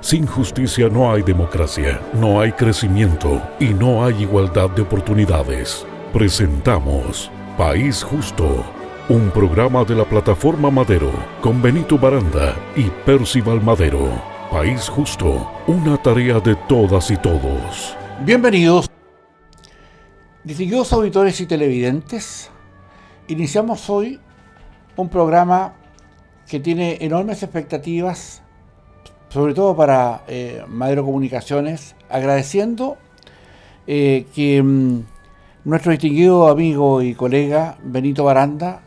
Sin justicia no hay democracia, no hay crecimiento y no hay igualdad de oportunidades. Presentamos País Justo, un programa de la plataforma Madero con Benito Baranda y Percival Madero. País Justo, una tarea de todas y todos. Bienvenidos, distinguidos auditores y televidentes. Iniciamos hoy un programa que tiene enormes expectativas, sobre todo para Madero Comunicaciones, agradeciendo que nuestro distinguido amigo y colega Benito Baranda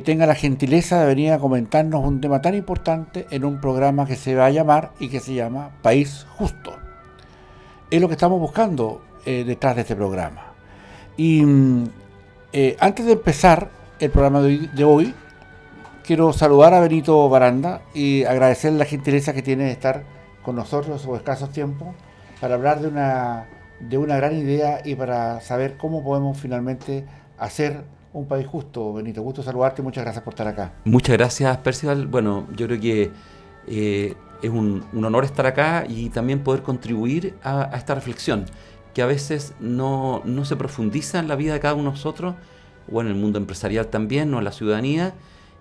tenga la gentileza de venir a comentarnos un tema tan importante en un programa que se va a llamar y que se llama País Justo. Es lo que estamos buscando detrás de este programa. Y antes de empezar el programa de hoy, quiero saludar a Benito Baranda y agradecer la gentileza que tiene de estar con nosotros en sus escasos tiempos para hablar de una gran idea y para saber cómo podemos finalmente hacer un país justo. Benito, gusto saludarte y muchas gracias por estar acá. Muchas gracias, Percival. Bueno, yo creo que es un honor estar acá y también poder contribuir a esta reflexión que a veces no se profundiza en la vida de cada uno de nosotros, o en el mundo empresarial también, o en la ciudadanía.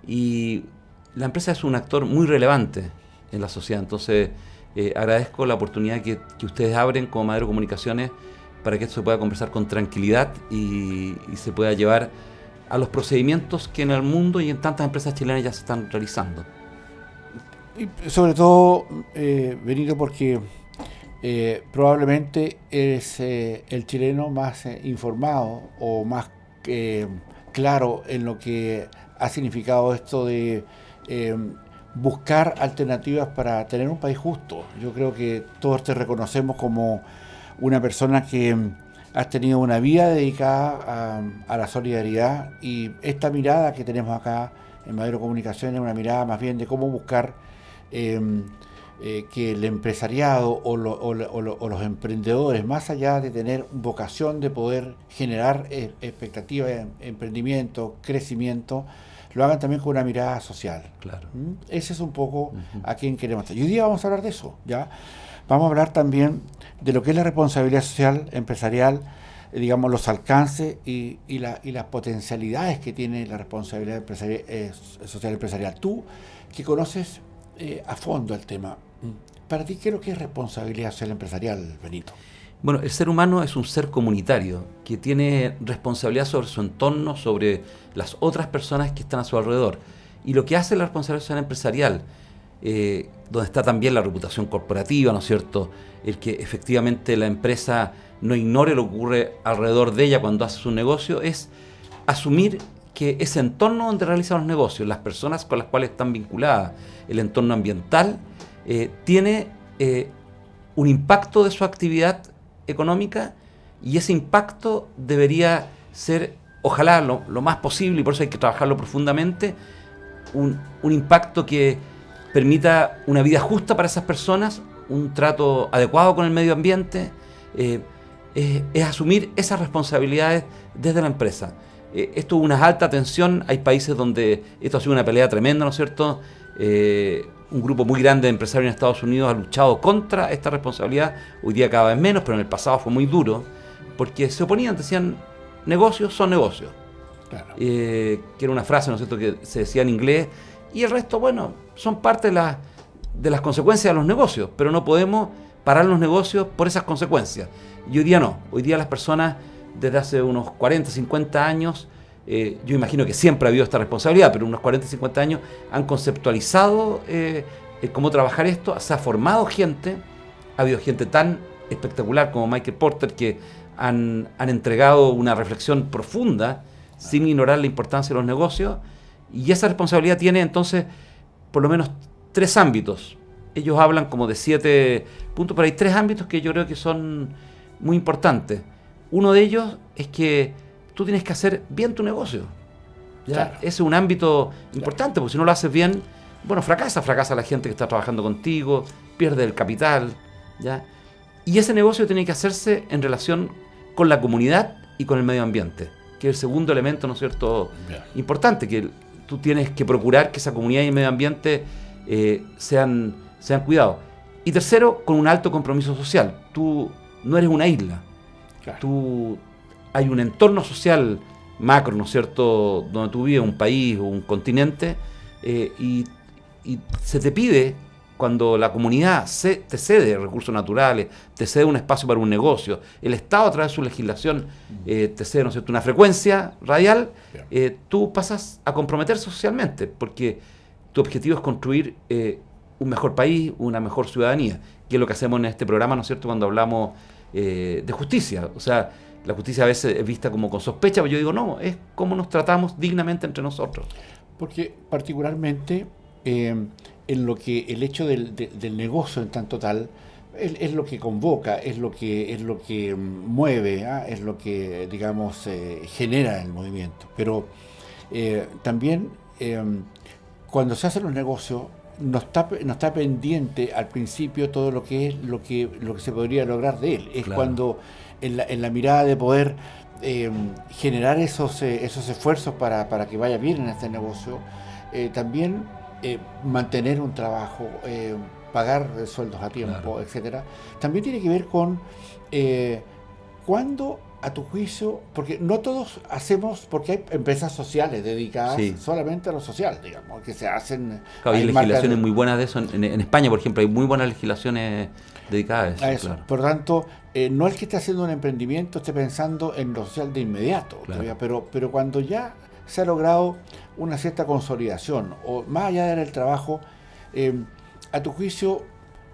Y la empresa es un actor muy relevante en la sociedad. Entonces agradezco la oportunidad que ustedes abren como Madero Comunicaciones para que esto se pueda conversar con tranquilidad y se pueda llevar a los procedimientos que en el mundo y en tantas empresas chilenas ya se están realizando. Y sobre todo, Benito, porque probablemente eres el chileno más informado o más claro en lo que ha significado esto de buscar alternativas para tener un país justo. Yo creo que todos te reconocemos como una persona que has tenido una vida dedicada a la solidaridad, y esta mirada que tenemos acá en Madero Comunicaciones es una mirada más bien de cómo buscar que el empresariado o los emprendedores, más allá de tener vocación de poder generar expectativas de emprendimiento, crecimiento, lo hagan también con una mirada social. Claro. Ese es un poco a quien queremos estar. Y hoy día vamos a hablar de eso, ¿ya? Vamos a hablar también de lo que es la responsabilidad social empresarial, digamos, los alcances y las potencialidades que tiene la responsabilidad social empresarial. Tú, que conoces a fondo el tema, para ti, ¿qué es lo que es responsabilidad social empresarial, Benito? Bueno, el ser humano es un ser comunitario que tiene responsabilidad sobre su entorno, sobre las otras personas que están a su alrededor. Y lo que hace la responsabilidad social empresarial, donde está también la reputación corporativa, ¿no es cierto?, el que efectivamente la empresa no ignore lo que ocurre alrededor de ella cuando hace su negocio, es asumir que ese entorno donde realizan los negocios, las personas con las cuales están vinculadas, el entorno ambiental, tiene un impacto de su actividad económica, y ese impacto debería ser, ojalá lo más posible, y por eso hay que trabajarlo profundamente, un impacto que permita una vida justa para esas personas, un trato adecuado con el medio ambiente, es asumir esas responsabilidades desde la empresa. Esto es una alta tensión, hay países donde esto ha sido una pelea tremenda, ¿no es cierto? Un grupo muy grande de empresarios en Estados Unidos ha luchado contra esta responsabilidad, hoy día cada vez menos, pero en el pasado fue muy duro, porque se oponían, decían, negocios son negocios. Claro. Que era una frase, ¿no es cierto?, que se decía en inglés, y el resto, bueno, son parte de las consecuencias de los negocios, pero no podemos parar los negocios por esas consecuencias. Y hoy día no, hoy día las personas desde hace unos 40, 50 años, yo imagino que siempre ha habido esta responsabilidad, pero unos 40, 50 años han conceptualizado cómo trabajar esto, se ha formado gente, ha habido gente tan espectacular como Michael Porter que han entregado una reflexión profunda sin ignorar la importancia de los negocios, y esa responsabilidad tiene entonces por lo menos 3 ámbitos. Ellos hablan como de 7 puntos, pero hay 3 ámbitos que yo creo que son muy importantes. Uno de ellos es que tú tienes que hacer bien tu negocio, ¿ya? Claro. Ese es un ámbito importante, porque si no lo haces bien, bueno, fracasa la gente que está trabajando contigo, pierde el capital, ¿ya? Y ese negocio tiene que hacerse en relación con la comunidad y con el medio ambiente, que es el segundo elemento, ¿no es cierto?, importante, que tú tienes que procurar que esa comunidad y el medio ambiente sean cuidados. Y tercero, con un alto compromiso social. Tú no eres una isla. Claro. Hay un entorno social macro, ¿no es cierto?, donde tú vives, un país o un continente, y se te pide, cuando la comunidad te cede recursos naturales, te cede un espacio para un negocio, el Estado a través de su legislación te cede, ¿no es cierto?, una frecuencia radial, tú pasas a comprometerse socialmente, porque tu objetivo es construir un mejor país, una mejor ciudadanía, que es lo que hacemos en este programa, ¿no es cierto?, cuando hablamos de justicia. O sea, la justicia a veces es vista como con sospecha, pero yo digo, no, es cómo nos tratamos dignamente entre nosotros. Porque particularmente en lo que el hecho del negocio en tanto tal es lo que convoca, es lo que mueve, es lo que, digamos, genera el movimiento. Pero también cuando se hacen los negocios no está pendiente al principio todo lo que se podría lograr de él. Es claro. Cuando en la mirada de poder generar esos esfuerzos para que vaya bien en este negocio, también mantener un trabajo, pagar sueldos a tiempo, claro, etcétera, también tiene que ver con cuándo, a tu juicio, porque no todos hacemos, porque hay empresas sociales dedicadas solamente a lo social, digamos, que se hacen... Claro, hay legislaciones muy buenas de eso. En España, por ejemplo, hay muy buenas legislaciones dedicadas a eso. Claro. Por lo tanto, no es que esté haciendo un emprendimiento, esté pensando en lo social de inmediato, claro, pero cuando ya se ha logrado una cierta consolidación, o más allá del trabajo, a tu juicio,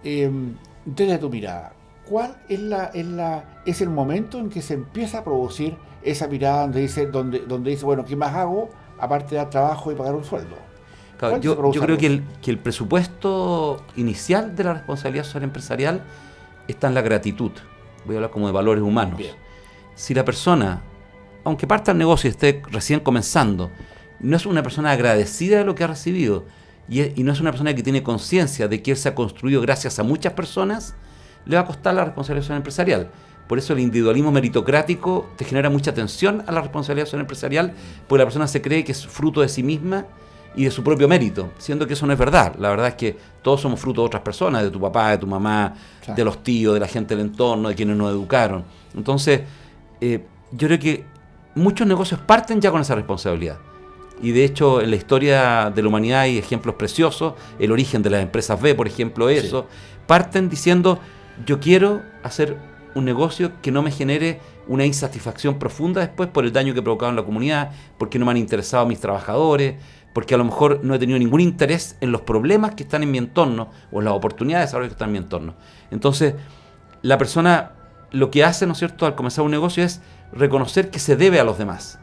desde tu mirada, ¿cuál es el momento en que se empieza a producir esa mirada donde dice, bueno, ¿qué más hago aparte de dar trabajo y pagar un sueldo? Claro, yo creo que el presupuesto inicial de la responsabilidad social empresarial está en la gratitud. Voy a hablar como de valores humanos. Bien. Si la persona, aunque parta el negocio y esté recién comenzando, no es una persona agradecida de lo que ha recibido y no es una persona que tiene conciencia de que él se ha construido gracias a muchas personas, le va a costar la responsabilidad social empresarial. Por eso el individualismo meritocrático te genera mucha tensión a la responsabilidad social empresarial, porque la persona se cree que es fruto de sí misma y de su propio mérito, siendo que eso no es verdad. La verdad es que todos somos fruto de otras personas, de tu papá, de tu mamá, claro, de los tíos, de la gente del entorno, de quienes nos educaron. Entonces, yo creo que muchos negocios parten ya con esa responsabilidad. Y de hecho, en la historia de la humanidad hay ejemplos preciosos. El origen de las empresas B, por ejemplo, eso. Sí. Parten diciendo, yo quiero hacer un negocio que no me genere una insatisfacción profunda después por el daño que he provocado en la comunidad, porque no me han interesado mis trabajadores, porque a lo mejor no he tenido ningún interés en los problemas que están en mi entorno o en las oportunidades de desarrollo que están en mi entorno. Entonces, la persona lo que hace, ¿no es cierto?, al comenzar un negocio es reconocer que se debe a los demás,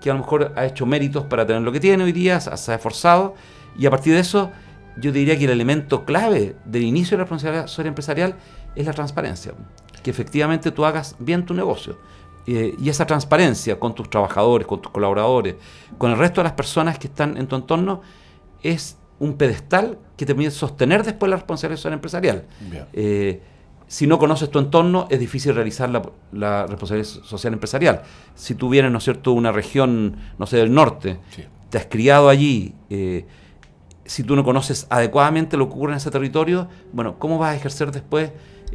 que a lo mejor ha hecho méritos para tener lo que tiene hoy día, se ha esforzado, y a partir de eso, yo diría que el elemento clave del inicio de la responsabilidad social empresarial es la transparencia, que efectivamente tú hagas bien tu negocio. Y esa transparencia con tus trabajadores, con tus colaboradores, con el resto de las personas que están en tu entorno, es un pedestal que te permite sostener después la responsabilidad social empresarial. Si no conoces tu entorno, es difícil realizar la responsabilidad social empresarial. Si tú vienes, ¿no es cierto?, de una región, no sé, del norte, sí, te has criado allí, si tú no conoces adecuadamente lo que ocurre en ese territorio, bueno, ¿cómo vas a ejercer después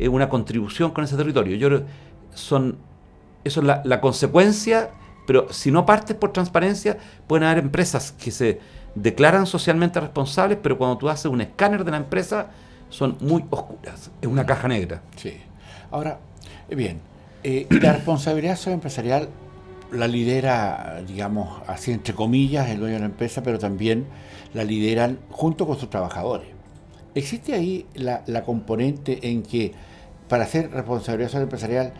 una contribución con ese territorio? Yo creo que eso es la consecuencia, pero si no partes por transparencia, pueden haber empresas que se declaran socialmente responsables, pero cuando tú haces un escáner de la empresa, son muy oscuras, es una caja negra. Sí. Ahora, bien, la responsabilidad social empresarial la lidera, digamos, así entre comillas, el dueño de la empresa, pero también la lideran junto con sus trabajadores. ¿Existe ahí la componente en que para hacer responsabilidad social empresarial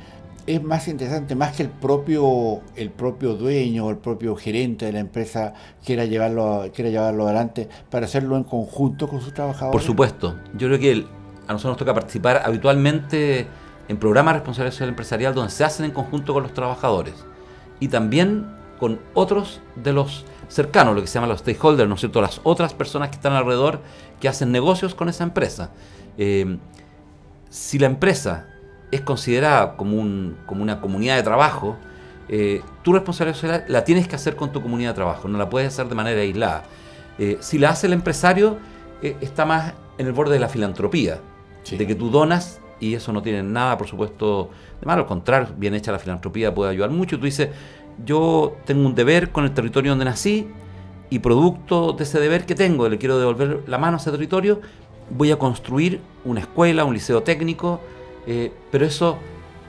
es más interesante, más que el propio dueño o el propio gerente de la empresa quiera llevarlo adelante, para hacerlo en conjunto con sus trabajadores? Por supuesto. Yo creo que a nosotros nos toca participar habitualmente en programas de responsabilidad social empresarial donde se hacen en conjunto con los trabajadores y también con otros de los cercanos, lo que se llama los stakeholders, ¿no es cierto?, las otras personas que están alrededor que hacen negocios con esa empresa. Si la empresa es considerada como una comunidad de trabajo, tu responsabilidad social la tienes que hacer con tu comunidad de trabajo, no la puedes hacer de manera aislada. Si la hace el empresario, está más en el borde de la filantropía. Sí. de que tú donas, y eso no tiene nada, por supuesto, de malo. Al contrario, bien hecha la filantropía puede ayudar mucho. Y tú dices, yo tengo un deber con el territorio donde nací, y producto de ese deber que tengo, le quiero devolver la mano a ese territorio, voy a construir una escuela, un liceo técnico, pero eso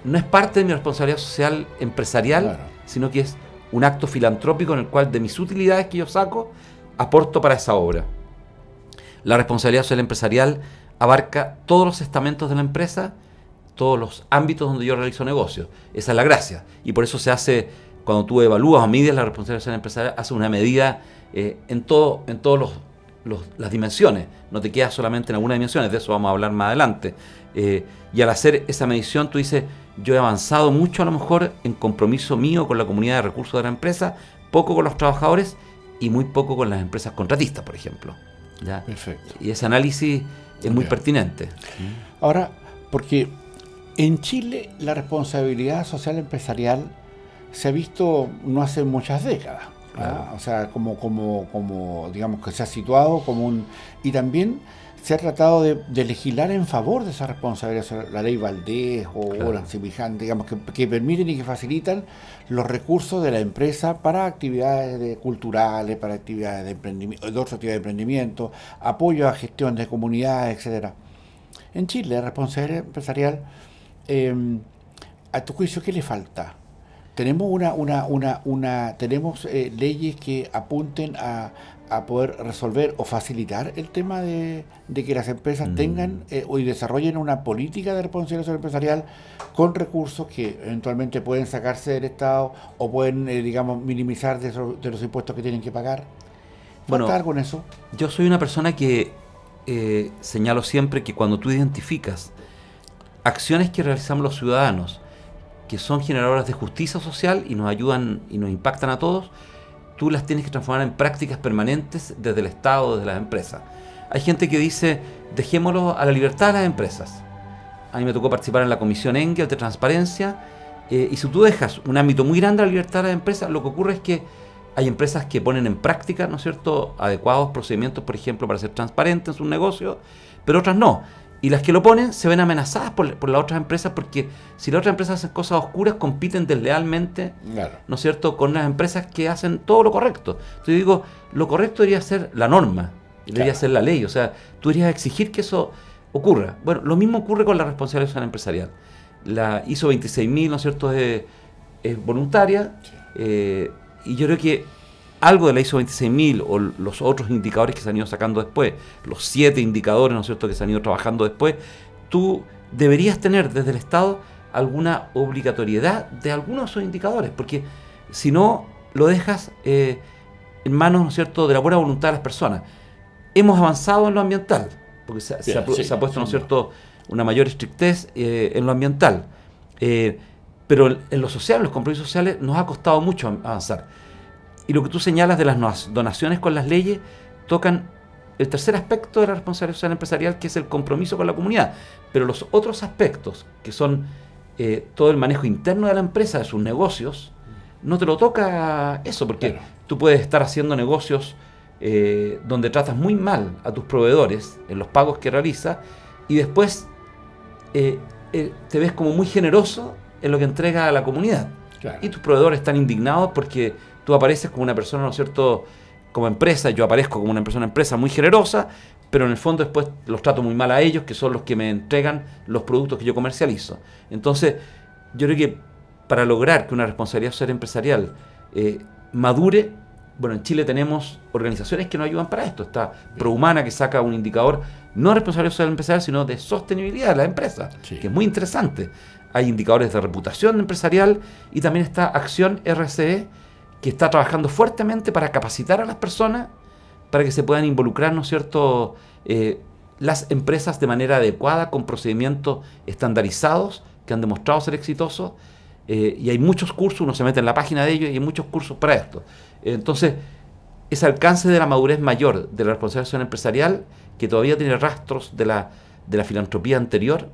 no es parte de mi responsabilidad social empresarial, Claro. sino que es un acto filantrópico en el cual de mis utilidades que yo saco, aporto para esa obra. La responsabilidad social empresarial abarca todos los estamentos de la empresa, todos los ámbitos donde yo realizo negocios. Esa es la gracia. Y por eso se hace, cuando tú evalúas o mides la responsabilidad social empresarial, hace una medida en todas las dimensiones. No te quedas solamente en algunas dimensiones, de eso vamos a hablar más adelante. Y al hacer esa medición, tú dices, yo he avanzado mucho a lo mejor en compromiso mío con la comunidad de recursos de la empresa, poco con los trabajadores y muy poco con las empresas contratistas, por ejemplo. ¿Ya? Perfecto. Y ese análisis es muy Bien. pertinente. Ahora, porque en Chile la responsabilidad social empresarial se ha visto no hace muchas décadas. Claro. O sea, como digamos que se ha situado como un... Y también se ha tratado de legislar en favor de esa responsabilidad, la ley Valdés o Claro. la semejante, digamos, que permiten y que facilitan los recursos de la empresa para actividades culturales, para actividades de emprendimiento, de otras actividades de emprendimiento, apoyo a gestión de comunidades, etcétera. En Chile, la responsabilidad empresarial, a tu juicio, ¿qué le falta? Tenemos tenemos leyes que apunten a poder resolver o facilitar el tema de que las empresas tengan y desarrollen una política de responsabilidad empresarial con recursos que eventualmente pueden sacarse del Estado o pueden, digamos, minimizar de los impuestos que tienen que pagar. ¿Falta Bueno, algo en eso? Yo soy una persona que señalo siempre que cuando tú identificas acciones que realizamos los ciudadanos que son generadoras de justicia social y nos ayudan y nos impactan a todos, tú las tienes que transformar en prácticas permanentes desde el Estado, desde las empresas. Hay gente que dice, dejémoslo a la libertad de las empresas. A mí me tocó participar en la Comisión Engel de Transparencia, y si tú dejas un ámbito muy grande a la libertad de las empresas, lo que ocurre es que hay empresas que ponen en práctica, ¿no es cierto?, adecuados procedimientos, por ejemplo, para ser transparentes en sus negocios, pero otras no. Y las que lo ponen se ven amenazadas por las otras empresas, porque si las otras empresas hacen cosas oscuras, compiten deslealmente, Claro. ¿no es cierto?, con las empresas que hacen todo lo correcto. Entonces yo digo, lo correcto debería ser la norma, debería Claro. ser la ley. O sea, tú deberías exigir que eso ocurra. Bueno, lo mismo ocurre con la responsabilidad social empresarial. La ISO 26000, ¿no es cierto?, es voluntaria, y yo creo que algo de la ISO 26000 o los otros indicadores que se han ido sacando después, los 7 indicadores, ¿no es cierto?, que se han ido trabajando después, tú deberías tener desde el Estado alguna obligatoriedad de algunos de esos indicadores, porque si no, lo dejas en manos, ¿no es cierto?, de la buena voluntad de las personas. Hemos avanzado en lo ambiental, porque se ha puesto, ¿no es cierto?, una mayor estrictez en lo ambiental, pero en lo social, en los compromisos sociales, nos ha costado mucho avanzar. Y lo que tú señalas de las donaciones con las leyes tocan el tercer aspecto de la responsabilidad social empresarial, que es el compromiso con la comunidad. Pero los otros aspectos, que son todo el manejo interno de la empresa, de sus negocios, no te lo toca eso, porque Claro. tú puedes estar haciendo negocios donde tratas muy mal a tus proveedores en los pagos que realizas, y después te ves como muy generoso en lo que entrega a la comunidad. Claro. Y tus proveedores están indignados porque tú apareces como una persona, ¿no es cierto?, como empresa, yo aparezco como una empresa muy generosa, pero en el fondo después los trato muy mal a ellos, que son los que me entregan los productos que yo comercializo. Entonces, yo creo que para lograr que una responsabilidad social empresarial madure, bueno, en Chile tenemos organizaciones que nos ayudan para esto. Está Prohumana, que saca un indicador no de responsabilidad social empresarial, sino de sostenibilidad de la empresa, Sí. que es muy interesante. Hay indicadores de reputación empresarial, y también está Acción RCE, que está trabajando fuertemente para capacitar a las personas para que se puedan involucrar, ¿no es cierto?, las empresas de manera adecuada, con procedimientos estandarizados que han demostrado ser exitosos, y hay muchos cursos, uno se mete en la página de ellos y hay muchos cursos para esto. Entonces, ese alcance de la madurez mayor de la responsabilidad social empresarial, que todavía tiene rastros de la filantropía anterior,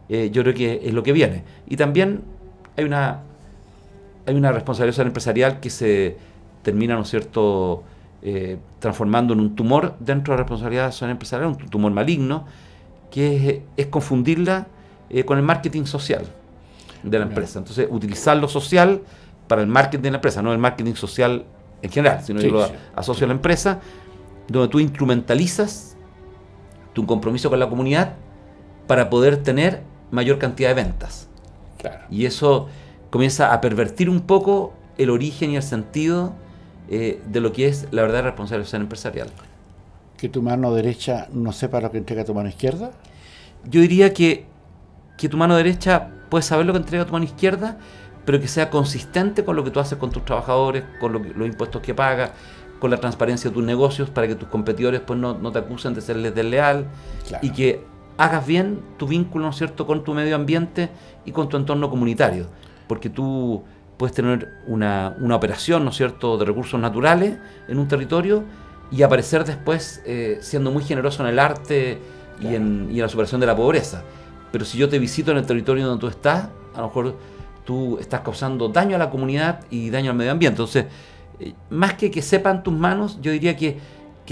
yo creo que es lo que viene. Y también hay una responsabilidad social empresarial que se termina, ¿no es cierto?, transformando en un tumor dentro de la responsabilidad social empresarial, un tumor maligno, que es confundirla con el marketing social de la empresa. Entonces, utilizar lo social para el marketing de la empresa, no el marketing social en general, sino que lo asocio a la empresa, donde tú instrumentalizas tu compromiso con la comunidad para poder tener mayor cantidad de ventas. Claro. Y eso comienza a pervertir un poco el origen y el sentido de lo que es la verdadera responsabilidad empresarial. ¿Que tu mano derecha no sepa lo que entrega tu mano izquierda? Yo diría que tu mano derecha puede saber lo que entrega tu mano izquierda, pero que sea consistente con lo que tú haces con tus trabajadores, con los impuestos que pagas, con la transparencia de tus negocios, para que tus competidores pues no te acusen de serles desleal, Claro. y que hagas bien tu vínculo, ¿no es cierto?, con tu medio ambiente y con tu entorno comunitario, porque tú puedes tener una operación, ¿no es cierto?, de recursos naturales en un territorio y aparecer después siendo muy generoso en el arte y en la superación de la pobreza. Pero si yo te visito en el territorio donde tú estás, a lo mejor tú estás causando daño a la comunidad y daño al medio ambiente. Entonces, más que sepan tus manos, yo diría que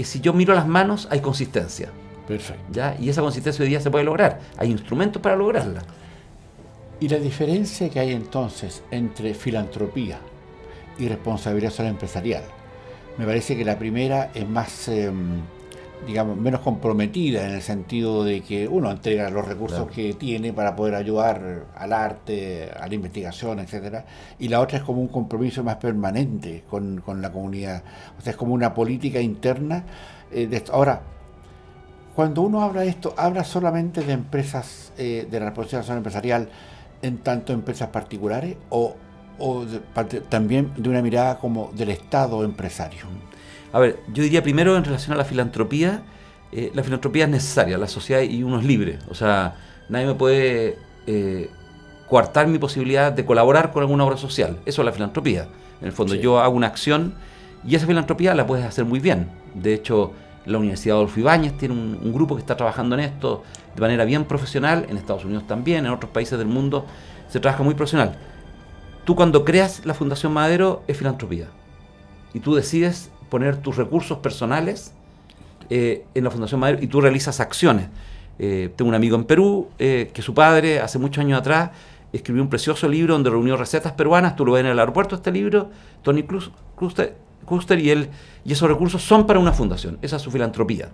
si yo miro las manos, hay consistencia. Perfecto. ¿Ya? Y esa consistencia hoy día se puede lograr. Hay instrumentos para lograrla. ¿Y la diferencia que hay entonces entre filantropía y responsabilidad social empresarial? Me parece que la primera es más, digamos, menos comprometida, en el sentido de que uno entrega los recursos que tiene para poder ayudar al arte, a la investigación, etcétera, y la otra es como un compromiso más permanente con la comunidad. O sea, es como una política interna. Ahora, cuando uno habla de esto, habla solamente de empresas, de la responsabilidad social empresarial, en tanto empresas particulares también de una mirada como del Estado empresario. A ver, yo diría primero en relación a la filantropía es necesaria, la sociedad y uno es libre, o sea, nadie me puede coartar mi posibilidad de colaborar con alguna obra social, eso es la filantropía. En el fondo yo hago una acción y esa filantropía la puedes hacer muy bien. De hecho, la Universidad Adolfo Ibáñez tiene un grupo que está trabajando en esto de manera bien profesional, en Estados Unidos también, en otros países del mundo se trabaja muy profesional. Tú cuando creas la Fundación Madero es filantropía y tú decides poner tus recursos personales en la Fundación Madero y tú realizas acciones. Tengo un amigo en Perú que su padre hace muchos años atrás escribió un precioso libro donde reunió recetas peruanas. Tú lo ves en el aeropuerto, este libro, Tony Cluster, y esos recursos son para una fundación. Esa es su filantropía.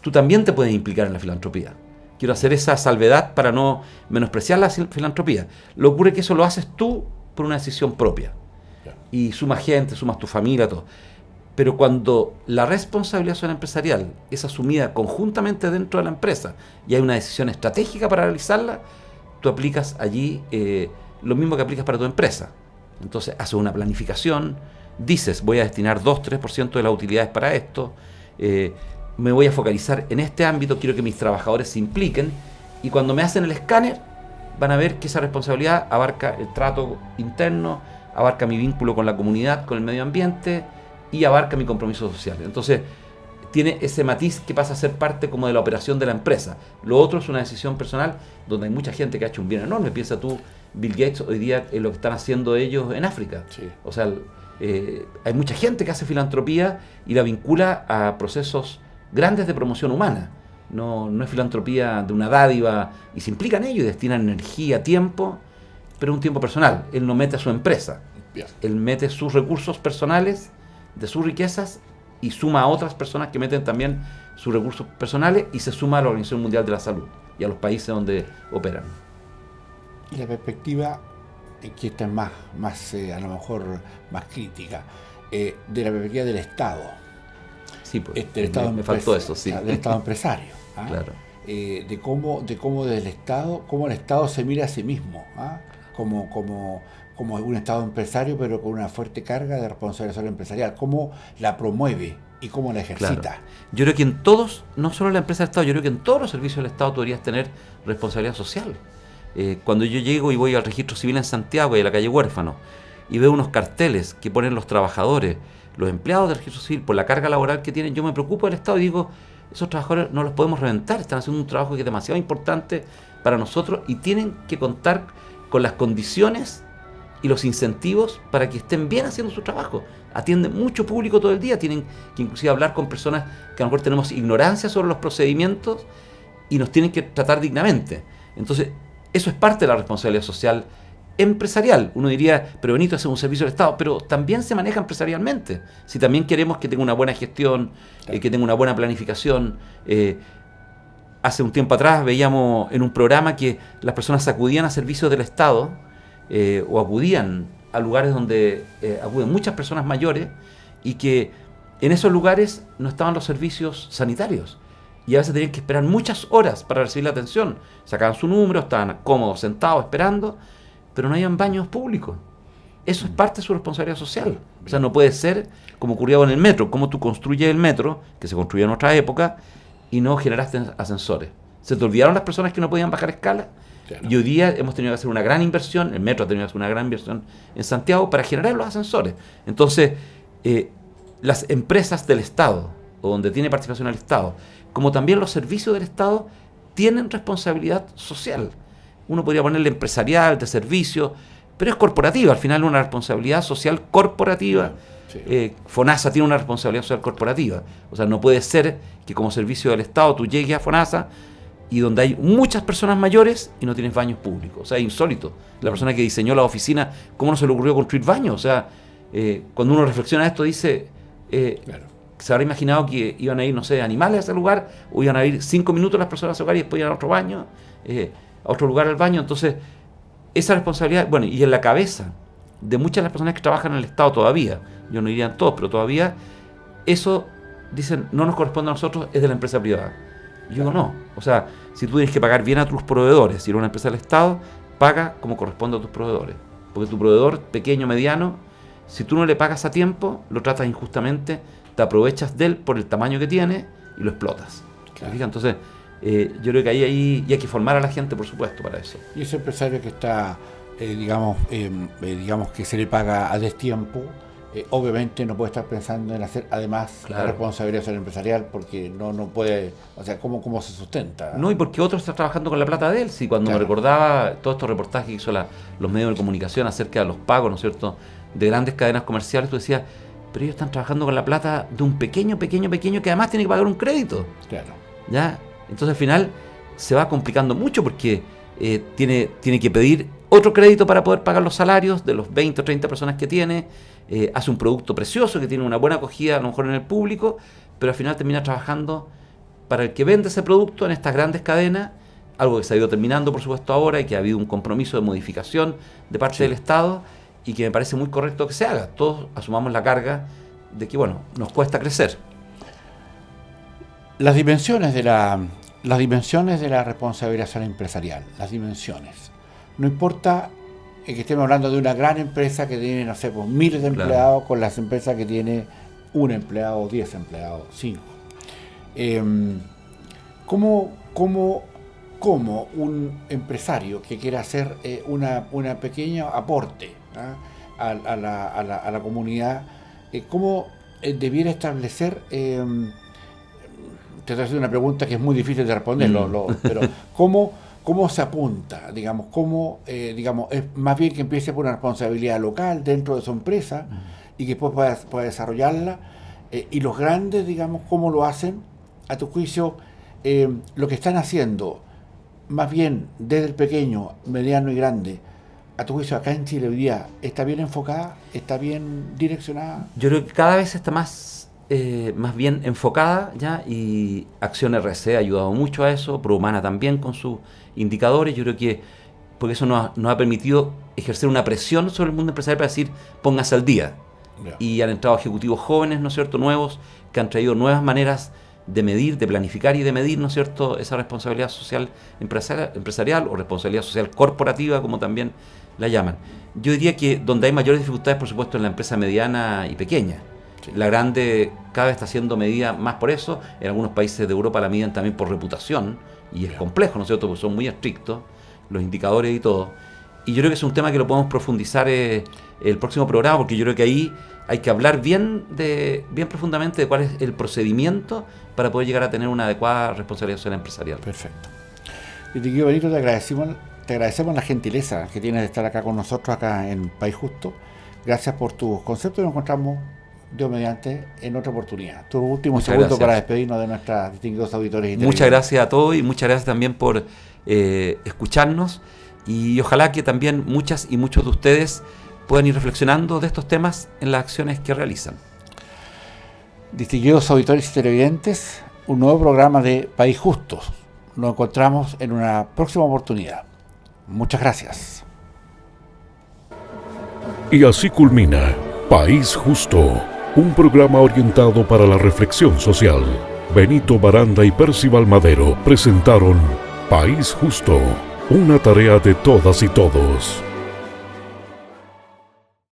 Tú también te puedes implicar en la filantropía. Quiero hacer esa salvedad para no menospreciar la filantropía. Lo que ocurre es que eso lo haces tú por una decisión propia. Y sumas gente, sumas tu familia, todo. Pero cuando la responsabilidad social empresarial es asumida conjuntamente dentro de la empresa y hay una decisión estratégica para realizarla, tú aplicas allí lo mismo que aplicas para tu empresa. Entonces haces una planificación, dices voy a destinar 2-3% de las utilidades para esto, me voy a focalizar en este ámbito, quiero que mis trabajadores se impliquen, y cuando me hacen el escáner van a ver que esa responsabilidad abarca el trato interno, abarca mi vínculo con la comunidad, con el medio ambiente y abarca mi compromiso social. Entonces tiene ese matiz que pasa a ser parte como de la operación de la empresa. Lo otro es una decisión personal donde hay mucha gente que ha hecho un bien enorme. Piensa tú, Bill Gates hoy día en lo que están haciendo ellos en África. Sí. O sea, hay mucha gente que hace filantropía y la vincula a procesos grandes de promoción humana. No es filantropía de una dádiva, y se implica en ello y destinan energía, tiempo, pero un tiempo personal. Él no mete a su empresa. Bien. Él mete sus recursos personales, de sus riquezas, y suma a otras personas que meten también sus recursos personales y se suma a la Organización Mundial de la Salud y a los países donde operan. Y la perspectiva, que esta es más a lo mejor más crítica, de la perspectiva del Estado. Sí, pues, Del Estado me faltó eso, sí. Del Estado empresario. ¿Ah? Claro. De cómo desde el Estado, cómo el Estado se mira a sí mismo, ¿ah? como un Estado empresario, pero con una fuerte carga de responsabilidad social empresarial, cómo la promueve y cómo la ejercita. Claro. Yo creo que en todos, no solo en la empresa del Estado, yo creo que en todos los servicios del Estado tú deberías tener responsabilidad social. Cuando yo llego y voy al registro civil en Santiago y a la calle Huérfano y veo unos carteles que ponen los trabajadores, los empleados del registro civil, por la carga laboral que tienen, yo me preocupo del Estado y digo, esos trabajadores no los podemos reventar, están haciendo un trabajo que es demasiado importante para nosotros y tienen que contar con las condiciones y los incentivos para que estén bien haciendo su trabajo. Atienden mucho público todo el día, tienen que inclusive hablar con personas que a lo mejor tenemos ignorancia sobre los procedimientos y nos tienen que tratar dignamente. Entonces, eso es parte de la responsabilidad social empresarial. Uno diría, pero Benito, es un servicio del Estado, pero también se maneja empresarialmente. Si también queremos que tenga una buena gestión, que tenga una buena planificación. Hace un tiempo atrás veíamos en un programa que las personas acudían a servicios del Estado o acudían a lugares donde acuden muchas personas mayores y que en esos lugares no estaban los servicios sanitarios. Y a veces tenían que esperar muchas horas para recibir la atención. Sacaban su número, estaban cómodos, sentados, esperando, pero no habían baños públicos. Eso es parte de su responsabilidad social. O sea, no puede ser como ocurrió en el metro. Como tú construyes el metro, que se construyó en otra época, y no generaste ascensores. Se te olvidaron las personas que no podían bajar escala. Claro. Y hoy día hemos tenido que hacer una gran inversión, el metro ha tenido que hacer una gran inversión en Santiago para generar los ascensores. Entonces, las empresas del Estado, o donde tiene participación el Estado, como también los servicios del Estado, tienen responsabilidad social. Uno podría ponerle empresarial, de servicio, pero es corporativa, al final es una responsabilidad social corporativa. Sí. FONASA tiene una responsabilidad social corporativa. O sea, no puede ser que como servicio del Estado tú llegues a FONASA y donde hay muchas personas mayores y no tienes baños públicos. O sea, es insólito. La persona que diseñó la oficina, ¿cómo no se le ocurrió construir baños? O sea, cuando uno reflexiona esto dice... claro. Se habrá imaginado que iban a ir, no sé, animales a ese lugar, o iban a ir 5 minutos las personas a ese lugar y después iban a otro baño, a otro lugar al baño. Entonces, esa responsabilidad, bueno, y en la cabeza de muchas de las personas que trabajan en el Estado todavía, yo no diría en todos, pero todavía, eso, dicen, no nos corresponde a nosotros, es de la empresa privada. Y yo digo, no. O sea, si tú tienes que pagar bien a tus proveedores, si eres una empresa del Estado, paga como corresponde a tus proveedores. Porque tu proveedor, pequeño, mediano, si tú no le pagas a tiempo, lo tratas injustamente, te aprovechas de él por el tamaño que tiene y lo explotas. Claro. Entonces, yo creo que ahí hay que formar a la gente, por supuesto, para eso. Y ese empresario que está, digamos que se le paga a destiempo, obviamente no puede estar pensando en hacer además la responsabilidad social empresarial porque no puede, o sea, ¿cómo se sustenta? No, y porque otro está trabajando con la plata de él. Si cuando me recordaba todos estos reportajes que hizo los medios de comunicación acerca de los pagos, ¿no es cierto?, de grandes cadenas comerciales, tú decías, pero ellos están trabajando con la plata de un pequeño que además tiene que pagar un crédito. Claro. ¿Ya? Entonces al final se va complicando mucho porque tiene que pedir otro crédito para poder pagar los salarios de los 20 o 30 personas que tiene, hace un producto precioso que tiene una buena acogida a lo mejor en el público, pero al final termina trabajando para el que vende ese producto en estas grandes cadenas, algo que se ha ido terminando por supuesto ahora y que ha habido un compromiso de modificación de parte del Estado, y que me parece muy correcto que se haga. Todos asumamos la carga de que, bueno, nos cuesta crecer. Las dimensiones de la responsabilidad social empresarial, las dimensiones. No importa que estemos hablando de una gran empresa que tiene, no sé, pues, miles de empleados, con las empresas que tiene un empleado, 10 empleados, 5. ¿Cómo un empresario que quiera hacer una pequeña aporte a la comunidad, cómo debiera establecer, te estoy haciendo una pregunta que es muy difícil de responder, pero ¿cómo se apunta? Digamos, es más bien que empiece por una responsabilidad local dentro de su empresa y que después pueda desarrollarla, y los grandes, digamos, ¿cómo lo hacen? A tu juicio, lo que están haciendo, más bien desde el pequeño, mediano y grande, a tu juicio, acá en Chile hoy día, ¿está bien enfocada? ¿Está bien direccionada? Yo creo que cada vez está más bien enfocada ya, y Acción RC ha ayudado mucho a eso, ProHumana también con sus indicadores. Yo creo que porque eso nos ha permitido ejercer una presión sobre el mundo empresarial para decir, póngase al día. Yeah. Y han entrado ejecutivos jóvenes, ¿no es cierto?, nuevos, que han traído nuevas maneras de medir, de planificar y de medir, ¿no es cierto?, esa responsabilidad social empresarial o responsabilidad social corporativa, como también la llaman. Yo diría que donde hay mayores dificultades, por supuesto, en la empresa mediana y pequeña. Sí. La grande cada vez está siendo medida más por eso. En algunos países de Europa la miden también por reputación, y es complejo, ¿no es cierto?, porque son muy estrictos los indicadores y todo. Y yo creo que es un tema que lo podemos profundizar el próximo programa, porque yo creo que ahí hay que hablar bien profundamente de cuál es el procedimiento para poder llegar a tener una adecuada responsabilidad social empresarial. Perfecto. Y te quiero, Benito, te agradecemos la gentileza que tienes de estar acá con nosotros, acá en País Justo. Gracias por tus conceptos y nos encontramos Dios mediante, en otra oportunidad. Tu último Muchas segundo gracias. para despedirnos de nuestros distinguidos auditores y Muchas televidentes. gracias a todos y muchas gracias también por escucharnos, y ojalá que también muchas y muchos de ustedes puedan ir reflexionando de estos temas en las acciones que realizan. Distinguidos auditores y televidentes, un nuevo programa de País Justo. Nos encontramos en una próxima oportunidad. Muchas gracias. Y así culmina País Justo, un programa orientado para la reflexión social. Benito Baranda y Percival Madero presentaron País Justo, una tarea de todas y todos.